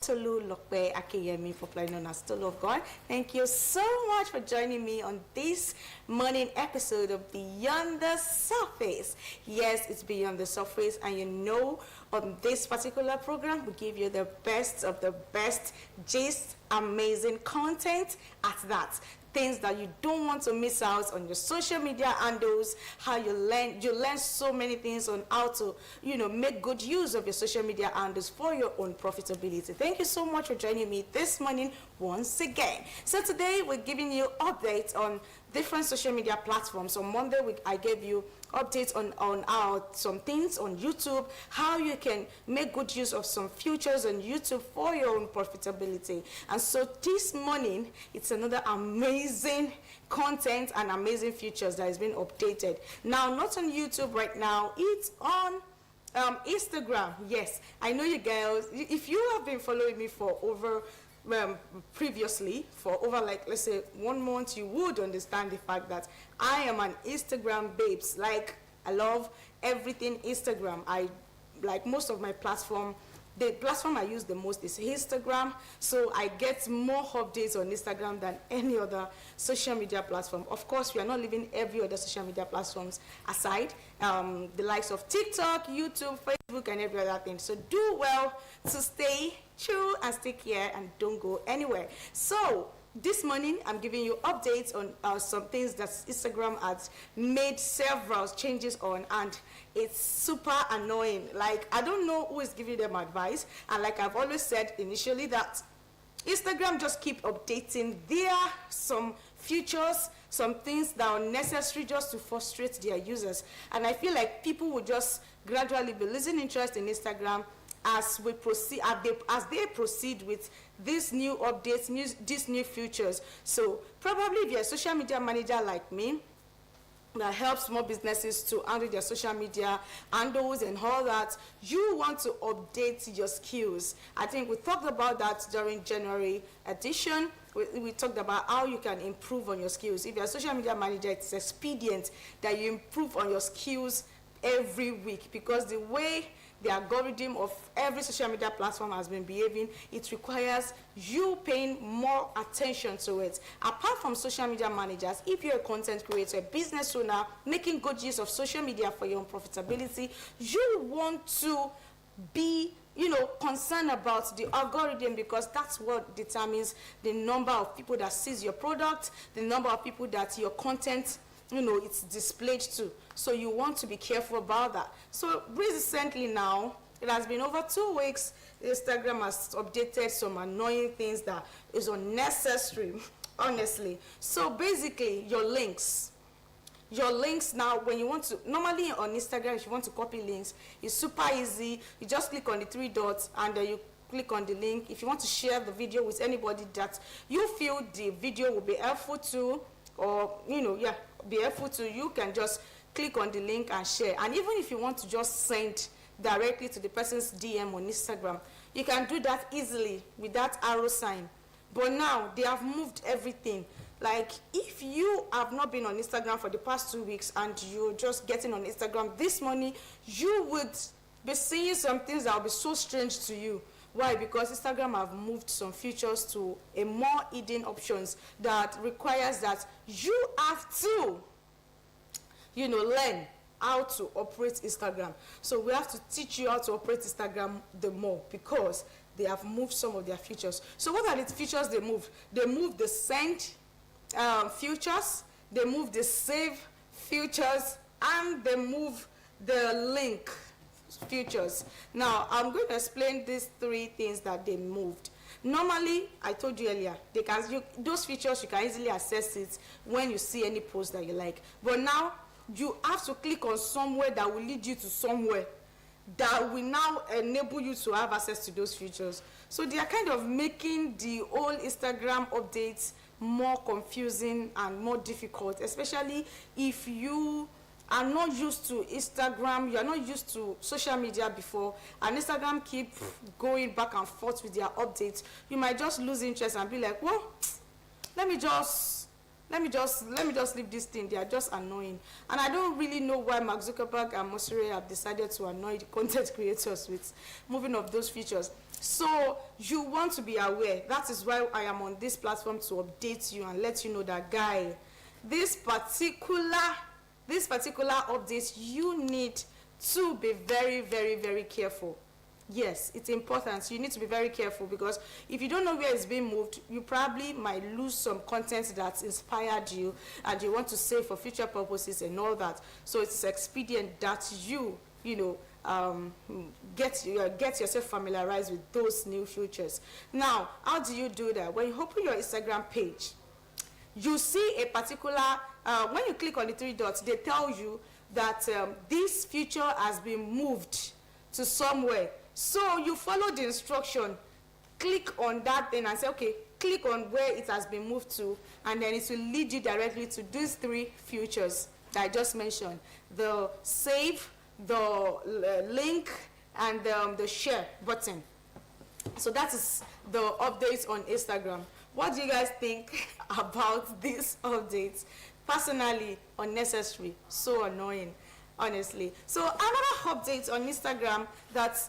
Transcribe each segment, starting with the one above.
Tolu Lokwe Akiyemi, popularly known as Tolu of God. Thank you so much for joining me on this morning episode of Beyond the Surface. Yes, it's Beyond the Surface, and you know, on this particular program, we give you the best of the best gist, amazing content at that. Things that you don't want to miss out on your social media handles, how you learn so many things on how to, make good use of your social media handles for your own profitability. Thank you so much for joining me this morning once again. So today we're giving you updates on different social media platforms. On Monday I gave you updates on some things on YouTube, how you can make good use of some features on YouTube for your own profitability. And so this morning, it's another amazing content and amazing features that has been updated. Now, not on YouTube right now, it's on Instagram. Yes, I know you girls, if you have been following me for over previously for over, like, let's say 1 month, you would understand the fact that I am an Instagram babes. Like, I love everything Instagram. I like most of my platform. The platform I use the most is Instagram, so I get more updates on Instagram than any other social media platform. Of course, we are not leaving every other social media platforms aside, the likes of TikTok, YouTube, Facebook, and every other thing. So do well to stay true and stick here and don't go anywhere. So this morning, I'm giving you updates on some things that Instagram has made several changes on, and it's super annoying. Like, I don't know who is giving them advice, and like I've always said initially, that Instagram just keep updating some features, some things that are necessary just to frustrate their users. And I feel like people will just gradually be losing interest in Instagram as we proceed, as they proceed with these new updates, these new features. So probably if you're a social media manager like me, that helps small businesses to handle their social media handles and all that, you want to update your skills. I think we talked about that during January edition. We talked about how you can improve on your skills. If you're a social media manager, it's expedient that you improve on your skills every week, because the way the algorithm of every social media platform has been behaving, it requires you paying more attention to it. Apart from social media managers, if you're a content creator, a business owner, making good use of social media for your own profitability, you want to be concerned about the algorithm, because that's what determines the number of people that sees your product, the number of people that your content it's displayed to. So you want to be careful about that. So recently now, it has been over 2 weeks, Instagram has updated some annoying things that is unnecessary, honestly. So basically, your links now, when you want to, normally on Instagram, if you want to copy links, it's super easy. You just click on the 3 dots and then you click on the link. If you want to share the video with anybody that you feel the video will be helpful to, or be helpful to, you can just click on the link and share. And even if you want to just send directly to the person's DM on Instagram, you can do that easily with that arrow sign. But now they have moved everything. Like, if you have not been on Instagram for the past 2 weeks and you're just getting on Instagram this morning, you would be seeing some things that will be so strange to you. Why? Because Instagram have moved some features to a more hidden options that requires that you have to, learn how to operate Instagram. So we have to teach you how to operate Instagram the more, because they have moved some of their features. So what are the features they moved? They moved the send features, they moved the save features, and they moved the link features. Now I'm going to explain these 3 things that they moved. Normally, I told you earlier, those features, you can easily access it when you see any post that you like. But now you have to click on somewhere that will lead you to somewhere that will now enable you to have access to those features. So they are kind of making the whole Instagram updates more confusing and more difficult, especially if you are not used to Instagram, you are not used to social media before, and Instagram keep going back and forth with their updates. You might just lose interest and be like, well, let me just leave this thing. They are just annoying. And I don't really know why Mark Zuckerberg and Mosere have decided to annoy the content creators with moving of those features. So you want to be aware. That is why I am on this platform, to update you and let you know that, guy, this particular update, you need to be very, very, very careful. Yes, it's important. You need to be very careful, because if you don't know where it's being moved, you probably might lose some content that inspired you and you want to save for future purposes and all that. So it's expedient that you get yourself familiarized with those new features. Now, how do you do that? When you open your Instagram page, you see a particular, when you click on the three dots, they tell you that this feature has been moved to somewhere. So you follow the instruction, click on that thing and say, okay, click on where it has been moved to, and then it will lead you directly to these three features that I just mentioned: the save, the link, and the share button. So that is the updates on Instagram. What do you guys think about these updates? Personally, unnecessary, so annoying, honestly. So another update on Instagram that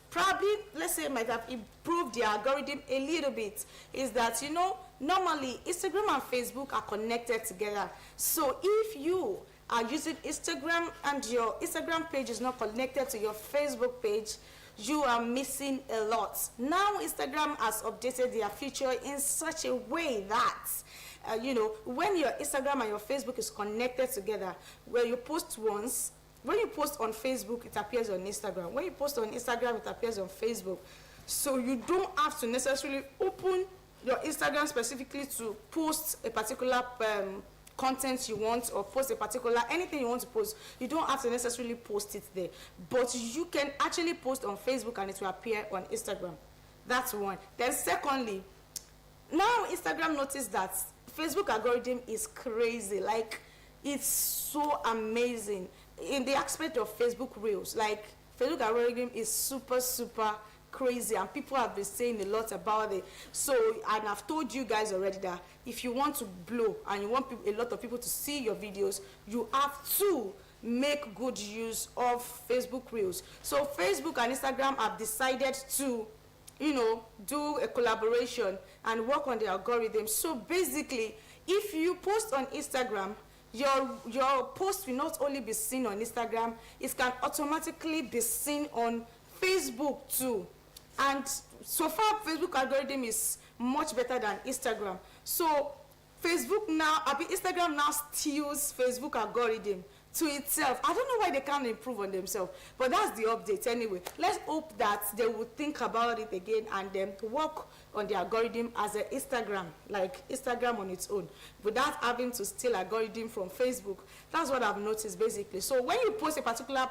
probably, let's say, might have improved the algorithm a little bit is that, you know, normally Instagram and Facebook are connected together. So if you are using Instagram and your Instagram page is not connected to your Facebook page, you are missing a lot. Now Instagram has updated their feature in such a way that you know, when your Instagram and your Facebook is connected together, where you post once, when you post on Facebook, it appears on Instagram. When you post on Instagram, it appears on Facebook. So you don't have to necessarily open your Instagram specifically to post a particular content you want, or post a particular anything you want to post. You don't have to necessarily post it there, but you can actually post on Facebook and it will appear on Instagram. That's one. Then secondly, now Instagram noticed that Facebook algorithm is crazy. Like, it's so amazing in the aspect of Facebook Reels. Like, Facebook algorithm is super, super crazy, and people have been saying a lot about it. So, and I've told you guys already that if you want to blow and you want a lot of people to see your videos, you have to make good use of Facebook Reels. So Facebook and Instagram have decided to, you know, do a collaboration and work on the algorithm. So basically, if you post on Instagram, your post will not only be seen on Instagram, it can automatically be seen on Facebook too. And so far, Facebook algorithm is much better than Instagram. So Facebook now, Instagram now steals Facebook algorithm to itself. I don't know why they can't improve on themselves, but that's the update anyway. Let's hope that they will think about it again and then work on the algorithm as an Instagram, like Instagram on its own, without having to steal algorithm from Facebook. That's what I've noticed basically. So when you post a particular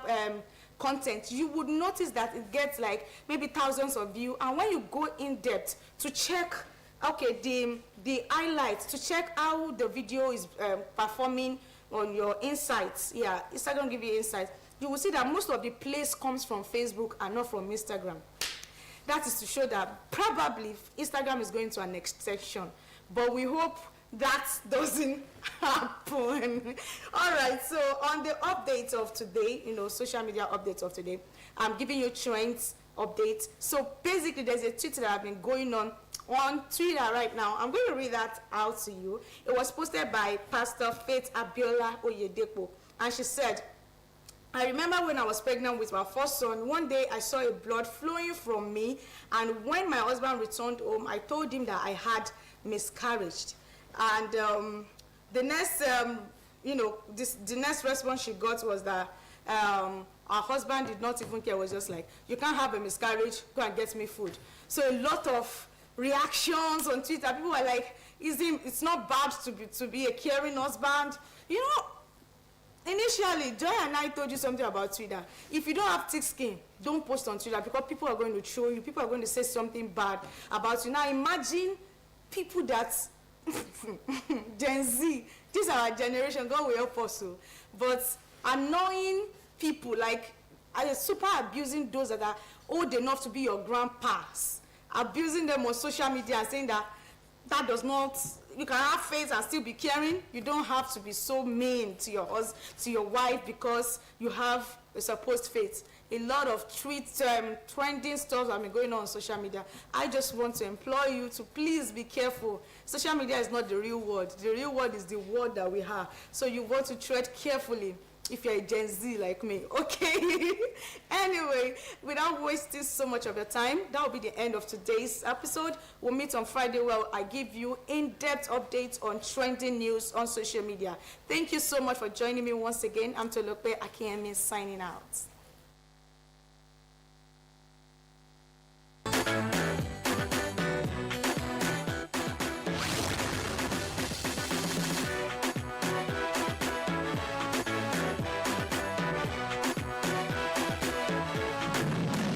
content, you would notice that it gets like maybe thousands of views, and when you go in depth to check, okay, the highlights, to check how the video is performing on your insights, yeah, Instagram give you insights, you will see that most of the plays comes from Facebook and not from Instagram. That is to show that probably Instagram is going to an extension, but we hope that doesn't happen. All right, so on the updates of today, you know, social media updates of today, I'm giving you trends updates. So basically, there's a tweet that has been going on Twitter right now. I'm going to read that out to you. It was posted by Pastor Faith Abiola Oyedepo, and she said, I remember when I was pregnant with my first son, one day I saw a blood flowing from me, and when my husband returned home, I told him that I had miscarriage. And the next, the next response she got was that our husband did not even care. Was just like, you can't have a miscarriage, go and get me food. So a lot of reactions on Twitter. People were like, it's not bad to be a caring husband. You know, initially, Joy and I told you something about Twitter. If you don't have thick skin, don't post on Twitter, because people are going to troll you. People are going to say something bad about you. Now imagine people that Gen Z, this is our generation, God will help us. But annoying people, like super abusing those that are old enough to be your grandpas, abusing them on social media and saying that does not, you can have faith and still be caring. You don't have to be so mean to your wife because you have a supposed faith. a lot of trending stuff that been going on social media. I just want to implore you to please be careful. Social media is not the real world. The real world is the world that we have. So you want to tread carefully if you're a Gen Z like me, okay? Anyway, without wasting so much of your time, that will be the end of today's episode. We'll meet on Friday where I give you in-depth updates on trending news on social media. Thank you so much for joining me once again. I'm Tolope Akiyemi signing out.